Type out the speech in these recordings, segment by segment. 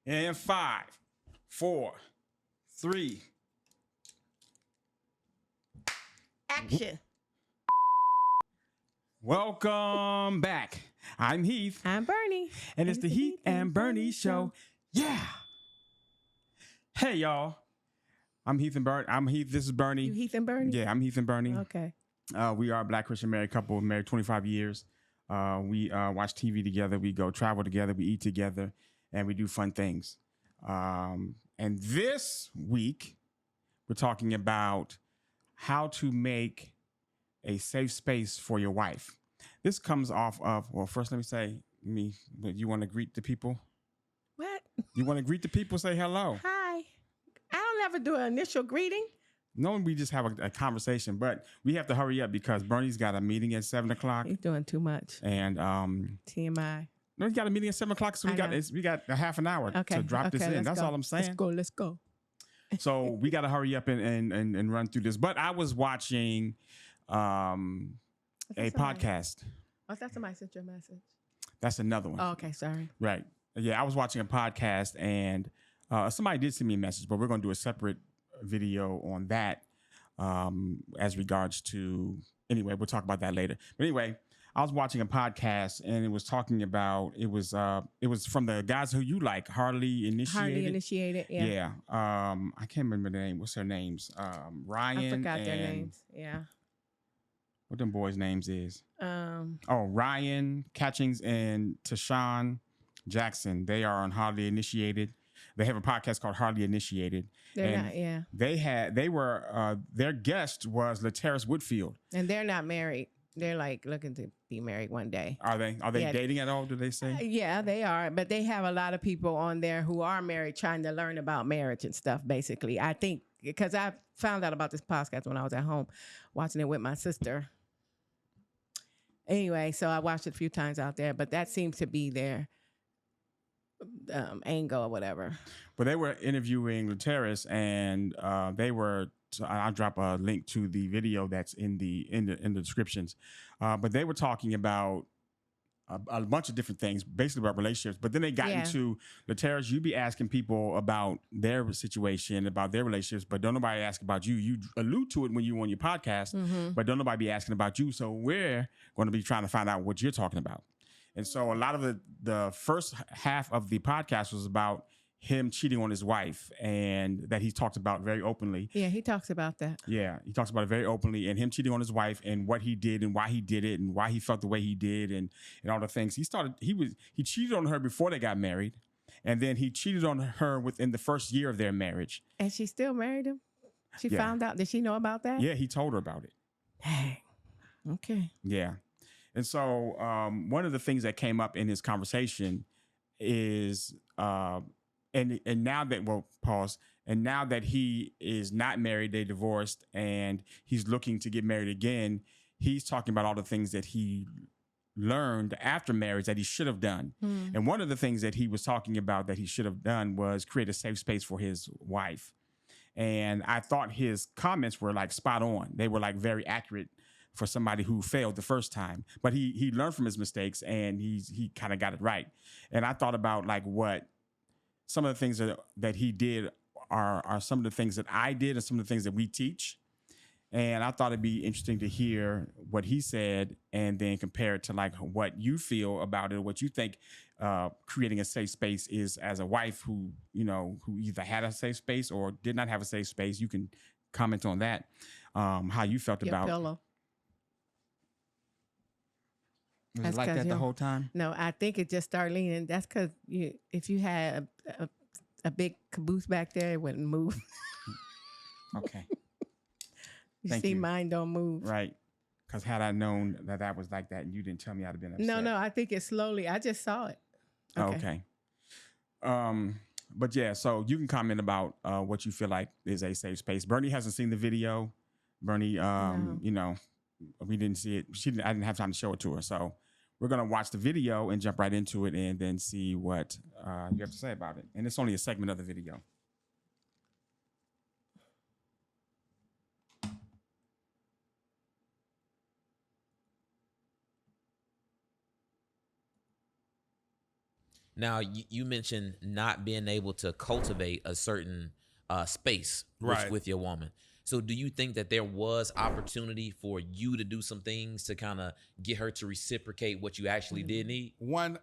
And 5, 4, 3. Action. Welcome back. I'm Heath. I'm Bernie. And it's the Heath and Bernie show. Yeah. Hey, y'all. I'm Heath and Bernie. I'm Heath. This is Bernie. You Heath and Bernie? Yeah, I'm Heath and Bernie. Okay. We are a Black Christian married couple, married 25 years. We watch TV together. We go travel together. We eat together. And we do fun things. And this week, we're talking about how to make a safe space for your wife. This comes off of, well, first let me say, you want to greet the people? What? You want to greet the people? Say hello. Hi. I don't ever do an initial greeting. No, we just have a conversation, but we have to hurry up because Bernie's got a meeting at 7 o'clock. He's doing too much. And TMI. no, he's got a meeting at 7 o'clock, so we got a half an hour to drop this in. That's all I'm saying. Let's go. So we got to hurry up and run through this. But I was watching a podcast. I thought somebody sent you a message. That's another one. Oh, okay, sorry. Right. Yeah, I was watching a podcast and somebody did send me a message, but we're going to do a separate video on that as regards to, anyway, we'll talk about that later. But anyway, I was watching a podcast and it was talking about, it was from the guys who you like, Hardly Initiated. Yeah. Yeah. I can't remember the name. What's their names? Ryan. I forgot their names. Yeah. What them boys' names is? Oh, Ryan Catchings and Tashawn Jackson. They are on Hardly Initiated. They have a podcast called Hardly Initiated. They're not, yeah. Their guest was Laterras Whitfield. And they're not married. They're like looking to be married one day. Are they dating at all, do they say? Yeah, they are. But they have a lot of people on there who are married trying to learn about marriage and stuff, basically. I think, because I found out about this podcast when I was at home watching it with my sister. Anyway, so I watched it a few times out there, but that seems to be their angle or whatever. But they were interviewing Laterras, and I'll drop a link to the video that's in the descriptions. But they were talking about a bunch of different things, basically about relationships. But then they got into Laterras. You be asking people about their situation, about their relationships, but don't nobody ask about you. You allude to it when you on your podcast, but don't nobody be asking about you. So we're going to be trying to find out what you're talking about. And so a lot of the first half of the podcast was about him cheating on his wife, and that he talked about very openly. Yeah, he talks about that. Yeah, he talks about it very openly, and him cheating on his wife and what he did and why he did it and why he felt the way he did and all the things. He cheated on her before they got married, and then he cheated on her within the first year of their marriage. And she still married him? She found out? Did she know about that? Yeah, he told her about it. Dang. Okay. Yeah. And so one of the things that came up in his conversation is and now that he is not married, they divorced, and he's looking to get married again, he's talking about all the things that he learned after marriage that he should have done. And one of the things that he was talking about that he should have done was create a safe space for his wife. And I thought his comments were like spot on. They were like very accurate for somebody who failed the first time. But he learned from his mistakes, and he kind of got it right. And I thought about like what some of the things that he did are some of the things that I did and some of the things that we teach. And I thought it'd be interesting to hear what he said and then compare it to like what you feel about it, what you think creating a safe space is as a wife who either had a safe space or did not have a safe space. You can comment on that, how you felt about pillow. Was it like that the whole time? No, I think it just started leaning. That's because if you had a big caboose back there, it wouldn't move. Okay. Thank you. Mine don't move. Right. Because had I known that was like that and you didn't tell me, I'd have been upset. No, I think it's slowly. I just saw it. Okay. But yeah, so you can comment about what you feel like is a safe space. Bernie hasn't seen the video. Bernie, No. We didn't see it. I didn't have time to show it to her. So we're going to watch the video and jump right into it and then see what you have to say about it. And it's only a segment of the video. Now, you mentioned not being able to cultivate a certain space Right. with your woman. So do you think that there was opportunity for you to do some things to kind of get her to reciprocate what you actually did need? 1000%.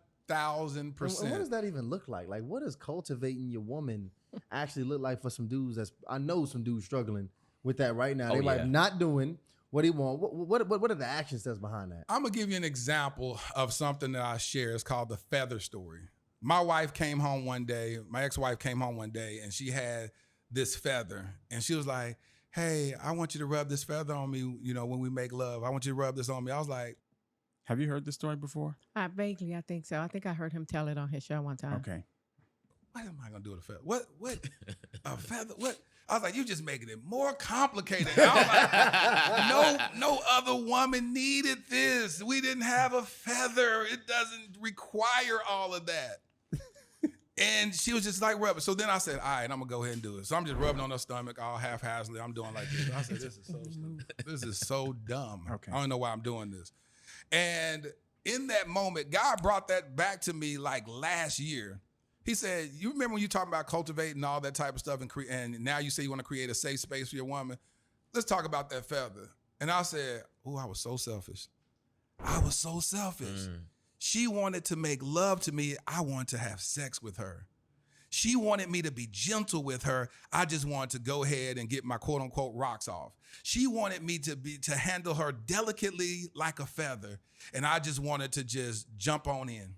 And what does that even look like? Like, what does cultivating your woman actually look like for some dudes? I know some dudes struggling with that right now. Oh, They might yeah. not doing what he want. What are the action steps behind that? I'm gonna give you an example of something that I share. It's called the feather story. My wife came home one day, my ex-wife came home one day, and she had this feather. And she was like, hey, I want you to rub this feather on me, when we make love. I want you to rub this on me. I was like, Have you heard this story before? Vaguely, I think so. I think I heard him tell it on his show one time. Okay. what am I gonna do with a feather? What? A feather? What? I was like, you just making it more complicated. I was like, no other woman needed this. We didn't have a feather. It doesn't require all of that. And she was just like rubbing. So then I said, all right, I'm gonna go ahead and do it. So I'm just rubbing on her stomach all haphazardly. I'm doing like this. I said, this is so stupid. This is so dumb. Okay. I don't know why I'm doing this. And in that moment, God brought that back to me like last year. He said, you remember when you talking about cultivating all that type of stuff and now you say you want to create a safe space for your woman? Let's talk about that feather. And I said, oh, I was so selfish. I was so selfish. She wanted to make love to me. I wanted to have sex with her. She wanted me to be gentle with her. I just wanted to go ahead and get my quote unquote rocks off. She wanted me to handle her delicately like a feather. And I just wanted to just jump on in.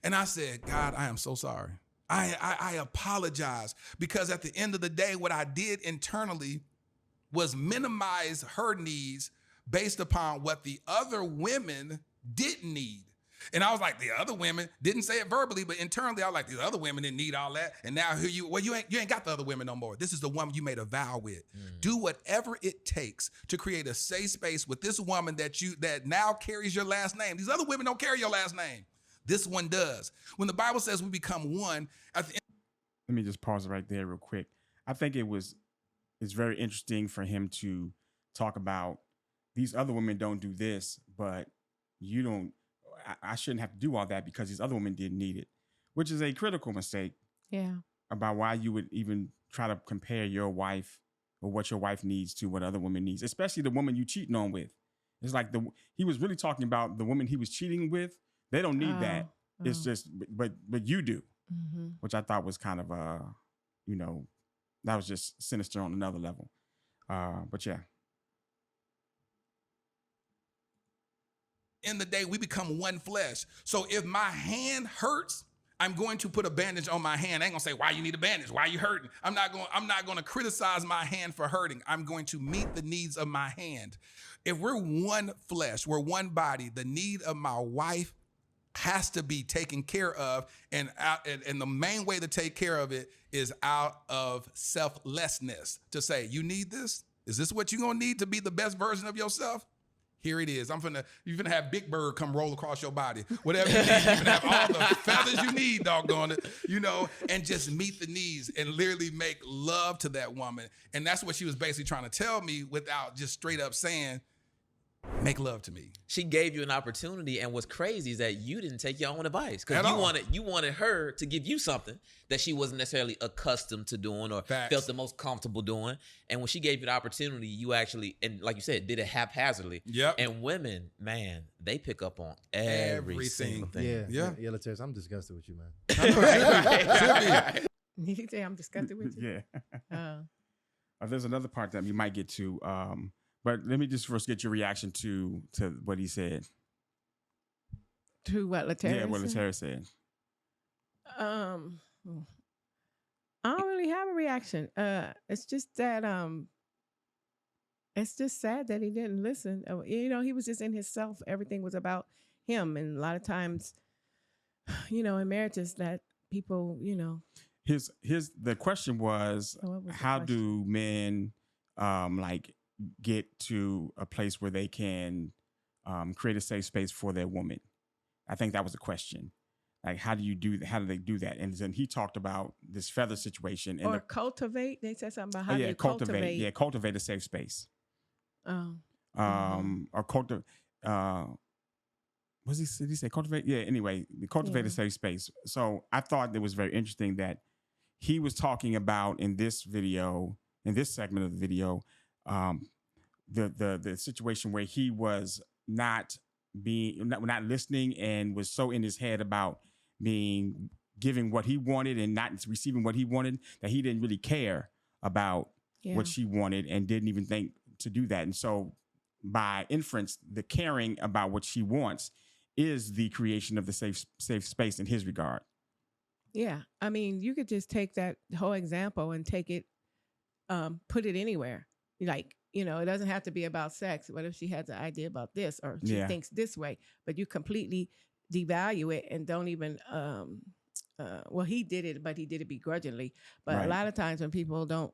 And I said, God, I am so sorry. I apologize, because at the end of the day, what I did internally was minimize her needs based upon what the other women didn't need. And I was like, the other women didn't say it verbally, but internally I was like, the other women didn't need all that. And now here you ain't got the other women no more. This is the woman you made a vow with. Do whatever it takes to create a safe space with this woman that now carries your last name. These other women don't carry your last name. This one does. When the Bible says we become one, at the end. Let me just pause right there real quick. I think it's very interesting for him to talk about these other women don't do this, but you don't. I shouldn't have to do all that because these other women didn't need it, which is a critical mistake. Yeah. About why you would even try to compare your wife or what your wife needs to what other women needs, especially the woman you cheating on with. It's like he was really talking about the woman he was cheating with. They don't need that. It's just, but you do, which I thought was kind of, that was just sinister on another level. But yeah. In the day, we become one flesh. So if my hand hurts, I'm going to put a bandage on my hand. I ain't gonna say, why you need a bandage? Why you hurting? I'm not going to criticize my hand for hurting. I'm going to meet the needs of my hand. If we're one flesh, we're one body, the need of my wife has to be taken care of. And the main way to take care of it is out of selflessness. To say, you need this? Is this what you're gonna need to be the best version of yourself? Here it is. You're gonna have Big Bird come roll across your body. Whatever you need, you're gonna have all the feathers you need, doggone it, and just meet the needs and literally make love to that woman. And that's what she was basically trying to tell me without just straight up saying, make love to me. She gave you an opportunity, and what's crazy is that you didn't take your own advice because you wanted her to give you something that she wasn't necessarily accustomed to doing or felt the most comfortable doing. And when she gave you the opportunity, you actually, and like you said, did it haphazardly. Yep. And women, man, they pick up on every single thing. Yeah, Laterras, I'm disgusted with you, man. Did you say I'm disgusted with you? Yeah. There's another part that you might get to. But let me just first get your reaction to what he said. To what Laterras? Yeah, what Laterras said. I don't really have a reaction. It's just that it's just sad that he didn't listen. He was just in himself. Everything was about him, and a lot of times, in marriages that people, the question was, how do men get to a place where they can create a safe space for their woman? I think that was the question. Like, how do they do that? And then he talked about this feather situation. And cultivate. They said something about how they cultivate. Yeah, cultivate a safe space. Oh. Or cultivate. did he say cultivate? Yeah, anyway, the cultivate a safe space. So I thought it was very interesting that he was talking about in this video, in this segment of the video, the situation where he was not listening and was so in his head about giving what he wanted and not receiving what he wanted that he didn't really care about what she wanted and didn't even think to do that. And so by inference, the caring about what she wants is the creation of the safe space in his regard. Yeah. I mean, you could just take that whole example and take it, put it anywhere. Like, it doesn't have to be about sex. What if she has an idea about this or she thinks this way, but you completely devalue it and don't even, well, he did it, but he did it begrudgingly. But a lot of times when people don't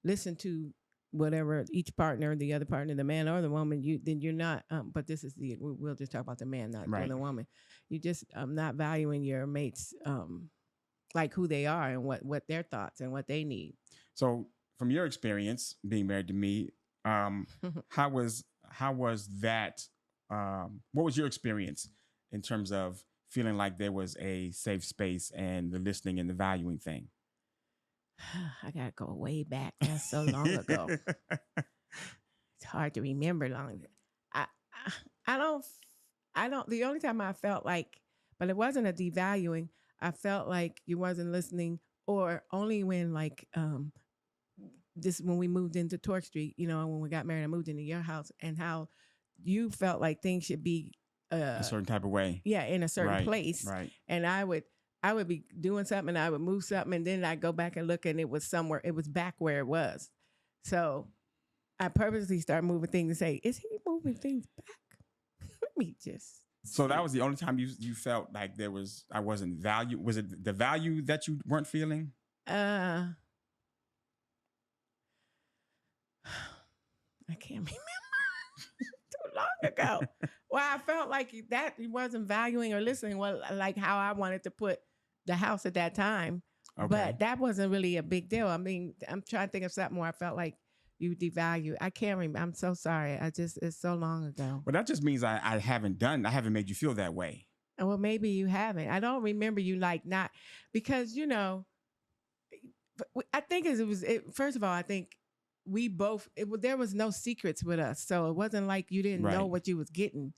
listen to whatever each partner, the other partner, the man or the woman, then you're not, but this is we'll just talk about the man, not the woman. You just not valuing your mates, like who they are and what their thoughts and what they need. So from your experience being married to me, how was that, what was your experience in terms of feeling like there was a safe space and the listening and the valuing thing? I gotta go way back. That's so long ago. It's hard to remember long. I don't. The only time I felt like, but it wasn't a devaluing. I felt like you wasn't listening, or only when like when we moved into Torch Street. When we got married, I moved into your house, and how you felt like things should be a certain type of way. Yeah, in a certain place. Right. And I would be doing something and I would move something and then I'd go back and look and it was back where it was. So I purposely started moving things and say, is he moving things back? Let me just. So that was the only time you felt like I wasn't value. Was it the value that you weren't feeling? I can't remember. Too long ago. Well, I felt like that he wasn't valuing or listening like how I wanted to put the house at that time. Okay. But that wasn't really a big deal. I mean, I'm trying to think of something where I felt like you devalue. I can't remember. I'm so sorry. It's so long ago. But that just means I haven't made you feel that way. Well, maybe you haven't. I don't remember you like not, because, I think first of all, I think we both, there was no secrets with us. So it wasn't like you didn't know what you was getting.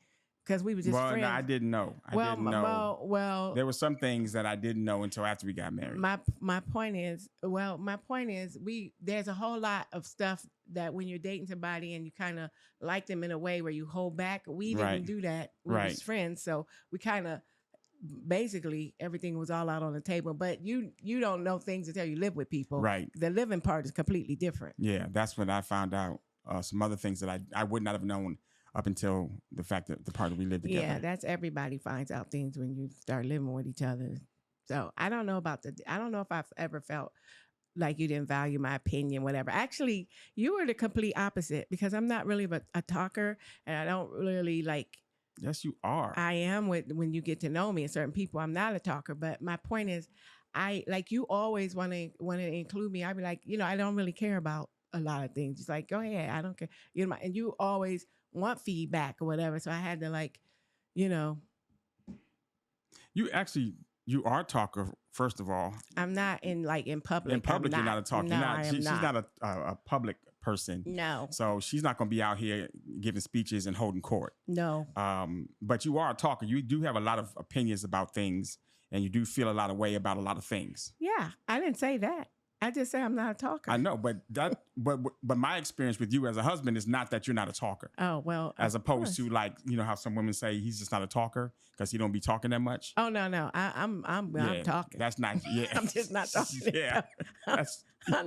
Because we were just friends. No, I didn't know. I didn't know. Well, there were some things that I didn't know until after we got married. My point is, there's a whole lot of stuff that when you're dating somebody and you kind of like them in a way where you hold back. We didn't do that. We were just friends, so we kind of basically everything was all out on the table. But you don't know things until you live with people. Right. The living part is completely different. Yeah, that's when I found out some other things that I would not have known up until the fact that the part that we lived together. Yeah, that's everybody finds out things when you start living with each other. So I don't know if I've ever felt like you didn't value my opinion, whatever. Actually, you were the complete opposite because I'm not really a talker and I don't really like. Yes, you are. I am when you get to know me and certain people. I'm not a talker, but my point is, you always want to include me. I'd be like, I don't really care about a lot of things. It's like, go ahead, I don't care. And you always want feedback or whatever. So I had to You are a talker, first of all. I'm not in public. In public, you're not a talker. No, she's not a public person. No. So she's not going to be out here giving speeches and holding court. No. But you are a talker. You do have a lot of opinions about things, and you do feel a lot of way about a lot of things. Yeah, I didn't say that. I just say I'm not a talker. I know, but but my experience with you as a husband is not that you're not a talker. Oh, well. As opposed to how some women say he's just not a talker because he don't be talking that much. Oh no. I'm talking. That's not I'm just not talking. Yeah. I'm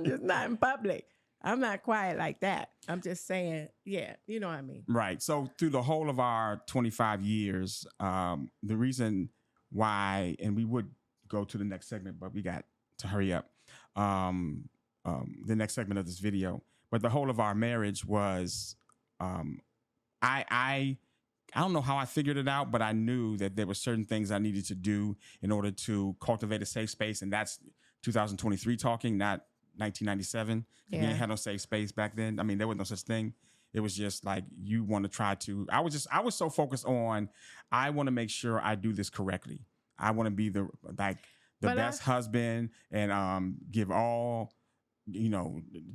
just not in public. I'm not quiet like that. I'm just saying, yeah, you know what I mean. Right. So through the whole of our 25 years, the reason why, and we would go to the next segment, but we got to hurry up. The next segment of this video, but the whole of our marriage was, I don't know how I figured it out, but I knew that there were certain things I needed to do in order to cultivate a safe space. And that's 2023 talking, not 1997. Yeah. We didn't have no safe space back then. I mean, there was no such thing. It was just like you want to try to. I was so focused on. I want to make sure I do this correctly. I want to be the best husband and give all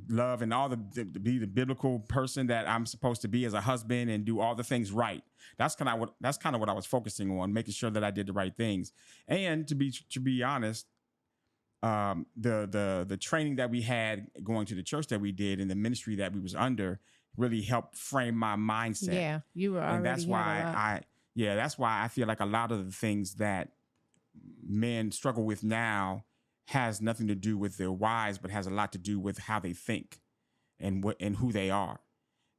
love and all be the biblical person that I'm supposed to be as a husband and do all the things right. That's kind of what I was focusing on, making sure that I did the right things. And to be honest, the training that we had going to the church that we did and the ministry that we was under really helped frame my mindset. Yeah, you were already. And that's why I feel like a lot of the things that men struggle with now has nothing to do with their wives, but has a lot to do with how they think and who they are.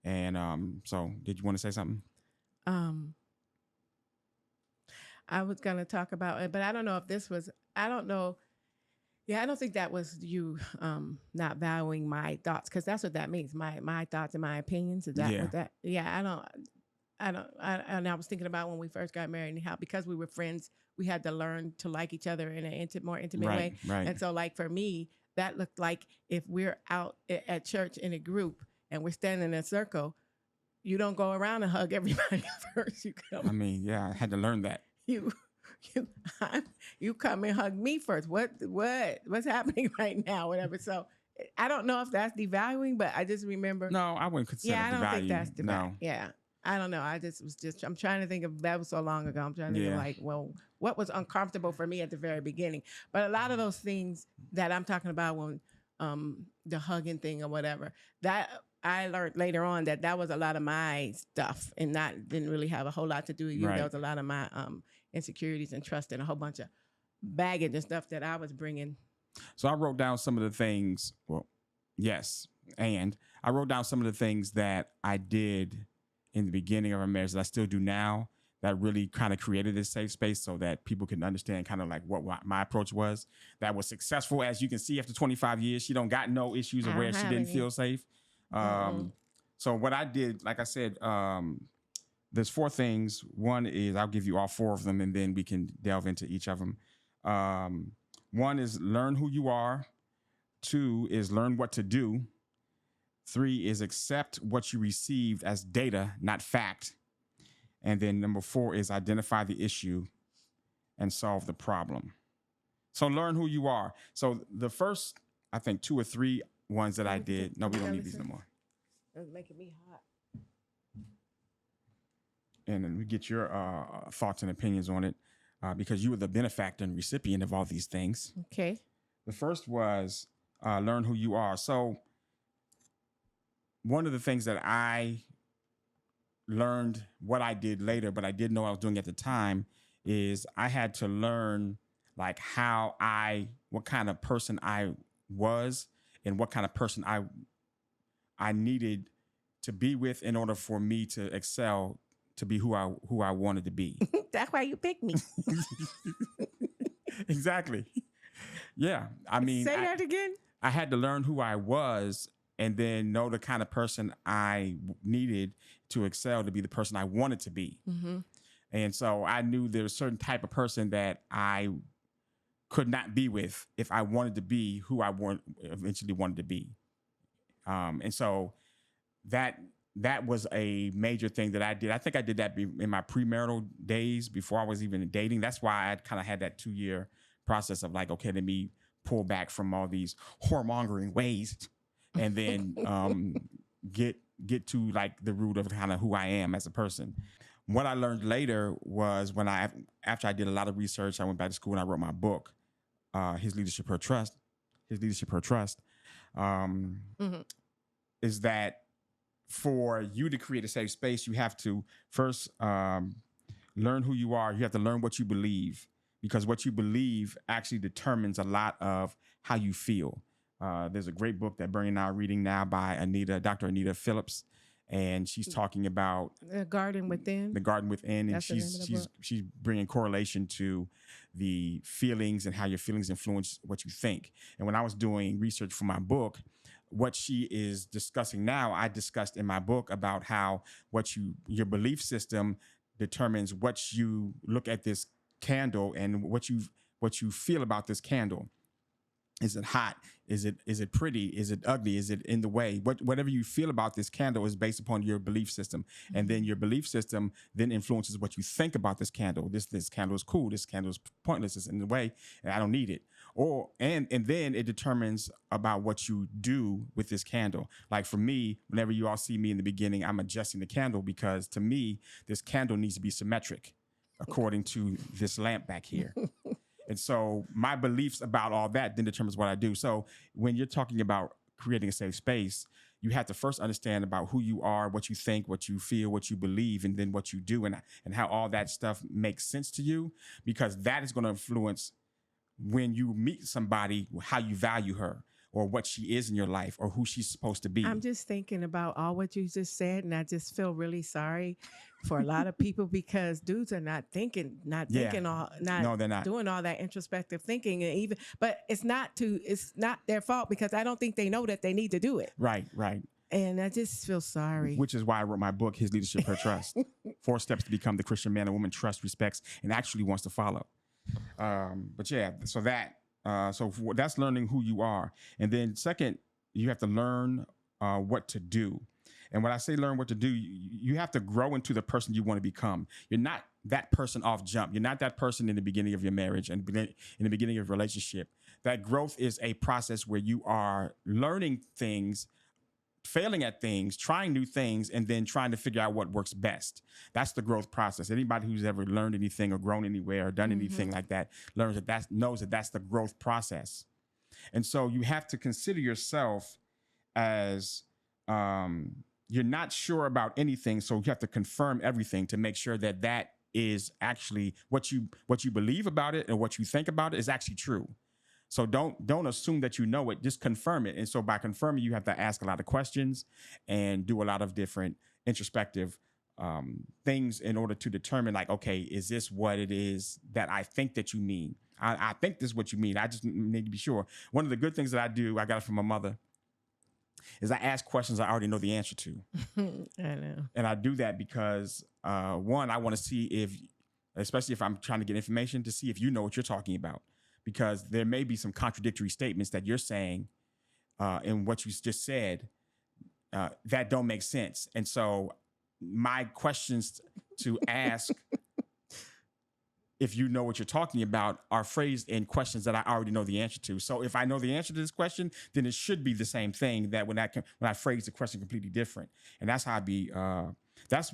And so did you want to say something? I was going to talk about it, but I don't know if this was, I don't know. Yeah, I don't think that was you not valuing my thoughts, because that's what that means. My thoughts and my opinions. Is that what that? Yeah, and I was thinking about when we first got married and how, because we were friends, we had to learn to like each other in an more intimate way. Right. And so, like, for me, that looked like if we're out at church in a group and we're standing in a circle, you don't go around and hug everybody first. You come. I mean, yeah, I had to learn that. You come and hug me first. What's happening right now? Whatever. So I don't know if that's devaluing, but I just remember. No, I wouldn't consider. Yeah, I don't think that's devaluing. No. Yeah, I don't know. I just was I'm trying to think of, that was so long ago. I'm trying to think of, like, well, what was uncomfortable for me at the very beginning. But a lot of those things that I'm talking about, when the hugging thing or whatever, that I learned later on that was a lot of my stuff, and didn't really have a whole lot to do with you. Right. There was a lot of my insecurities and trust and a whole bunch of baggage and stuff that I was bringing. So I wrote down some of the things. Well, yes, and I wrote down some of the things that I did in the beginning of our marriage that I still do now, that really kind of created this safe space so that people can understand kind of like what my approach was. That was successful, as you can see, after 25 years. She don't got no issues of where she didn't feel safe. So what I did, like I said, there's 4 things. One is, I'll give you all 4 of them, and then we can delve into each of them. 1 is learn who you are. 2 is learn what to do. 3 is accept what you received as data, not fact. And then number 4 is identify the issue and solve the problem. So learn who you are. So the first, I think, 2 or 3 ones that I did. No, we don't need these no more. It's making me hot. And then we get your thoughts and opinions on it, because you were the benefactor and recipient of all these things. Okay. The first was learn who you are. So one of the things that I learned, what I did later, but I didn't know I was doing at the time, is I had to learn like what kind of person I was and what kind of person I needed to be with in order for me to excel, to be who I wanted to be. That's why you picked me. Exactly. Yeah. I mean, say that again. I had to learn who I was and then know the kind of person I needed to excel, to be the person I wanted to be. Mm-hmm. And so I knew there was a certain type of person that I could not be with if I wanted to be who I eventually wanted to be. And so that was a major thing that I did. I think I did that in my premarital days before I was even dating. That's why I kind of had that 2-year process of like, okay, let me pull back from all these whoremongering ways and then get to like the root of kind of who I am as a person. What I learned later was after I did a lot of research, I went back to school and I wrote my book, His Leadership Her Trust. Is that for you to create a safe space, you have to first learn who you are. You have to learn what you believe, because what you believe actually determines a lot of how you feel. There's a great book that Bernie and I are reading now by Dr. Anita Phillips, and she's talking about The Garden Within. The Garden Within, and That's the name of the book. she's bringing correlation to the feelings and how your feelings influence what you think. And when I was doing research for my book, what she is discussing now, I discussed in my book about how your belief system determines what you look at this candle and what you feel about this candle. Is it hot? Is it pretty? Is it ugly? Is it in the way? Whatever you feel about this candle is based upon your belief system. And then your belief system then influences what you think about this candle. This candle is cool. This candle is pointless. It's in the way, and I don't need it. Or and then it determines about what you do with this candle. Like for me, whenever you all see me in the beginning, I'm adjusting the candle because to me, this candle needs to be symmetric according to this lamp back here. And so my beliefs about all that then determines what I do. So when you're talking about creating a safe space, you have to first understand about who you are, what you think, what you feel, what you believe, and then what you do, and how all that stuff makes sense to you, because that is going to influence when you meet somebody, how you value her or what she is in your life or who she's supposed to be. I'm just thinking about all what you just said, and I just feel really sorry for a lot of people because dudes are not thinking No, they're not doing all that introspective thinking, and but it's not their fault because I don't think they know that they need to do it. Right. And I just feel sorry. Which is why I wrote my book, His Leadership, Her Trust. 4 steps to become the Christian man a woman trusts, respects, and actually wants to follow. But yeah, so that's learning who you are. And then second, you have to learn what to do. And when I say learn what to do, you have to grow into the person you want to become. You're not that person off jump. You're not that person in the beginning of your marriage and in the beginning of your relationship. That growth is a process where you are learning things, failing at things, trying new things, and then trying to figure out what works best. That's the growth process. Anybody who's ever learned anything or grown anywhere or done anything like that knows that that's the growth process. And so you have to consider yourself as you're not sure about anything, so you have to confirm everything to make sure that that is actually what you believe about it and what you think about it is actually true. So don't assume that you know it, just confirm it. And so by confirming, you have to ask a lot of questions and do a lot of different introspective things in order to determine, like, okay, is this what it is that I think that you mean? I think this is what you mean. I just need to be sure. One of the good things that I do, I got it from my mother, is I ask questions I already know the answer to. I know. And I do that because, one, I want to see especially if I'm trying to get information, to see if you know what you're talking about. Because there may be some contradictory statements that you're saying in what you just said that don't make sense. And so my questions to ask if you know what you're talking about are phrased in questions that I already know the answer to. So if I know the answer to this question, then it should be the same thing that when I phrase the question completely different. And that's how I be that's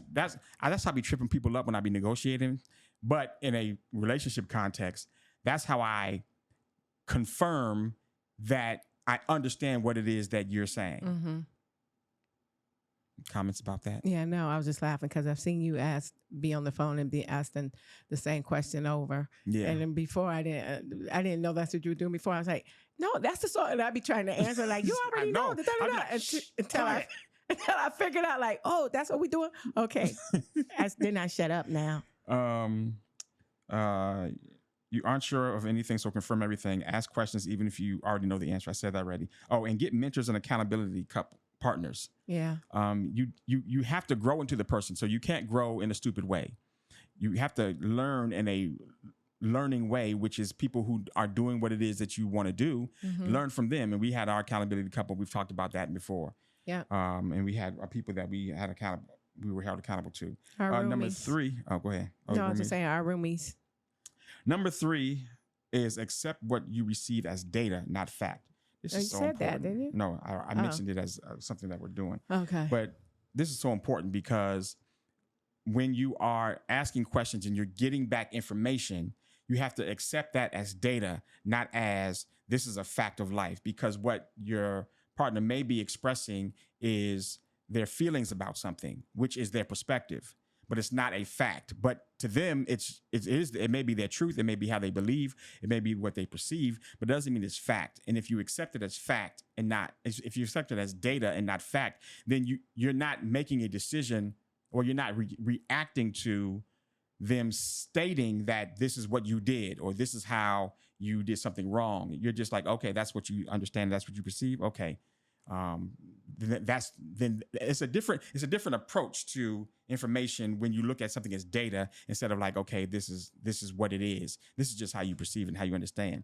how I be tripping people up when I be negotiating. But in a relationship context, that's how I confirm that I understand what it is that you're saying. Mm-hmm. Comments about that? Yeah, no, I was just laughing because I've seen you be on the phone and be asking the same question over. Yeah. And then before I didn't know that's what you were doing before. I was like, no, that's the sort. And I'd be trying to answer like, you already know. Until I figured out like, oh, that's what we're doing. Okay. Then I shut up now. You aren't sure of anything, so confirm everything. Ask questions even if you already know the answer. I said that already. Oh, and get mentors and accountability partners. Yeah. You have to grow into the person, so you can't grow in a stupid way. You have to learn in a learning way, which is people who are doing what it is that you want to do. Mm-hmm. Learn from them. And we had our accountability couple. We've talked about that before. Yeah. And we had people that we were held accountable to. Our number 3. Oh, go ahead. No, I was just saying our roomies. Number 3 is accept what you receive as data, not fact. This is so important. You said that, didn't you? No, I mentioned it as something that we're doing. Okay. But this is so important because when you are asking questions and you're getting back information, you have to accept that as data, not as this is a fact of life. Because what your partner may be expressing is their feelings about something, which is their perspective. But it's not a fact. But to them, it may be their truth. It may be how they believe. It may be what they perceive. But it doesn't mean it's fact. And if you accept it as fact and if you accept it as data and not fact, then you're not making a decision, or you're not reacting to them stating that this is what you did or this is how you did something wrong. You're just like, okay, that's what you understand. That's what you perceive. Okay. Then it's a different approach to information when you look at something as data instead of like, okay, this is what it is. This is just how you perceive and how you understand.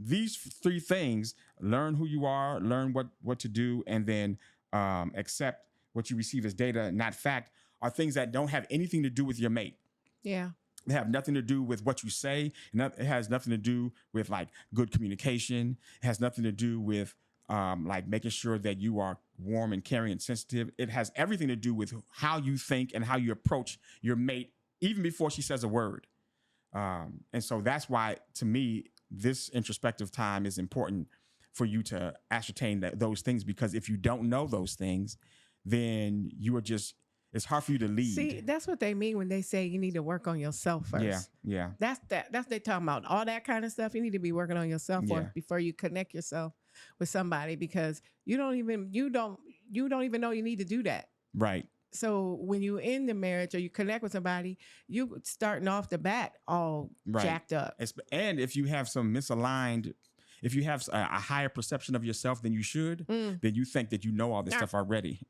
these three things, learn who you are, learn what to do, and then accept what you receive as data, not fact, are things that don't have anything to do with your mate. Yeah. They have nothing to do with what you say. It has nothing to do with like good communication. It has nothing to do with like making sure that you are warm and caring and sensitive. It has everything to do with how you think and how you approach your mate, even before she says a word. And so that's why, to me, this introspective time is important for you to ascertain those things, because if you don't know those things, then you are just, it's hard for you to lead. See, that's what they mean when they say you need to work on yourself first. Yeah. That's what they talking about. All that kind of stuff. You need to be working on yourself before you connect yourself with somebody, because you don't even know you need to do that. Right. So when you in the marriage or you connect with somebody, you starting off the bat all jacked up. And if you have some misaligned, if you have a higher perception of yourself than you should, then you think that you know all this stuff already.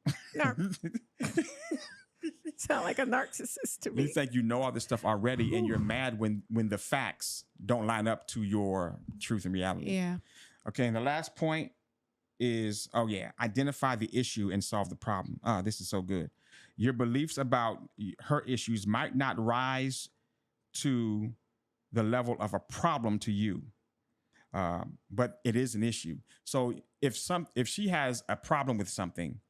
Sound like a narcissist to me. You think you know all this stuff already, and you're mad when the facts don't line up to your truth and reality. Yeah. Okay, and the last point is, identify the issue and solve the problem. This is so good. Your beliefs about her issues might not rise to the level of a problem to you, but it is an issue. So if she has a problem with something,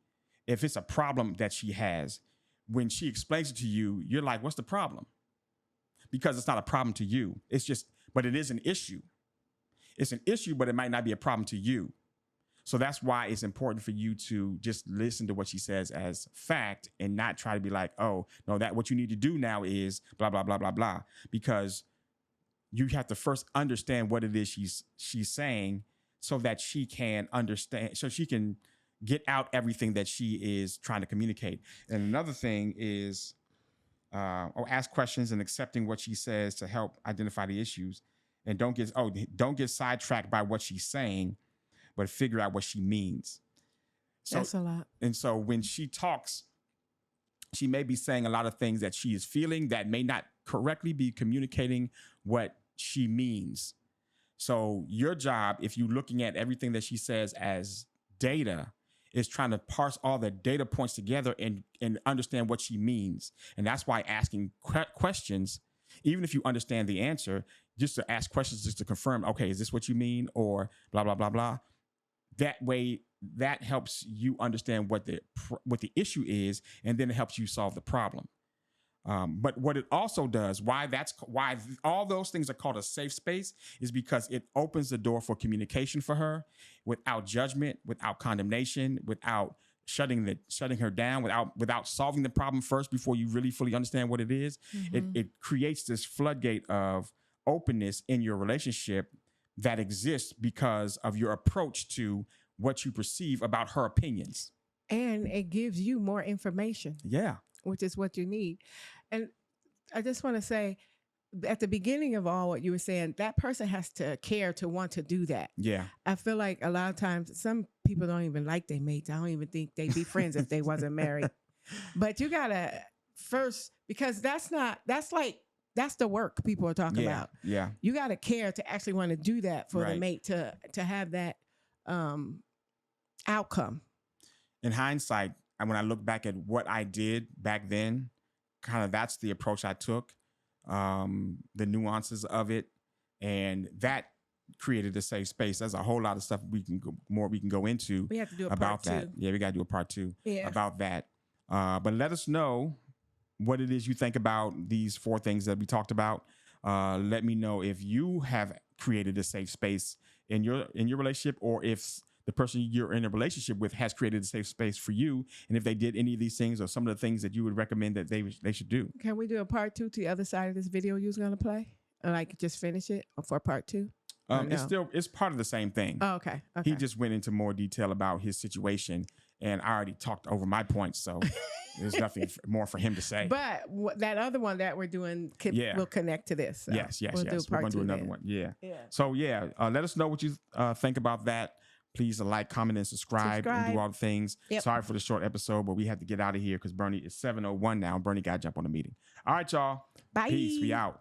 if it's a problem that she has, when she explains it to you, you're like, what's the problem? Because it's not a problem to you. But it is an issue. It's an issue, but it might not be a problem to you. So that's why it's important for you to just listen to what she says as fact and not try to be like, oh, no, that what you need to do now is blah, blah, blah, blah, blah. Because you have to first understand what it is she's saying, so that she can understand, so she can get out everything that she is trying to communicate. And another thing is ask questions and accepting what she says to help identify the issues. And don't get sidetracked by what she's saying, but figure out what she means. So, that's a lot. And so when she talks, she may be saying a lot of things that she is feeling that may not correctly be communicating what she means. So your job, if you're looking at everything that she says as data, is trying to parse all the data points together and understand what she means. And that's why asking questions, even if you understand the answer, just to ask questions just to confirm, okay, is this what you mean? Or blah, blah, blah, blah. That way, that helps you understand what the issue is, and then it helps you solve the problem. But what it also does, why all those things are called a safe space, is because it opens the door for communication for her without judgment, without condemnation, without shutting her down, without solving the problem first before you really fully understand what it is. It creates this floodgate of openness in your relationship that exists because of your approach to what you perceive about her opinions. And it gives you more information. Yeah. Which is what you need. And I just want to say, at the beginning of all what you were saying, that person has to care to want to do that. Yeah. I feel like a lot of times some people don't even like their mates. I don't even think they'd be friends if they wasn't married. But you gotta first, because that's the work people are talking about. Yeah. You gotta care to actually want to do that for the mate to have that outcome. In hindsight, and when I look back at what I did back then, kind of that's the approach I took, the nuances of it, and that created a safe space. There's a whole lot of stuff we can go into. We have to do about part that. two. Yeah, we got to do a part two about that. But let us know what it is you think about these 4 things that we talked about. Let me know if you have created a safe space in your relationship, or if the person you're in a relationship with has created a safe space for you, and if they did any of these things or some of the things that you would recommend that they should do. Can we do a part 2 to the other side of this video you was going to play? Or like just finish it for part 2? It's part of the same thing. Oh, okay. He just went into more detail about his situation, and I already talked over my points, so there's nothing more for him to say. But that other one that we're doing will connect to this. So yes. We're going to do another one. Yeah. So let us know what you think about that. Please like, comment, and subscribe and do all the things. Yep. Sorry for the short episode, but we had to get out of here because Bernie is 7:01 now. Bernie got to jump on the meeting. All right, y'all. Bye. Peace. We out.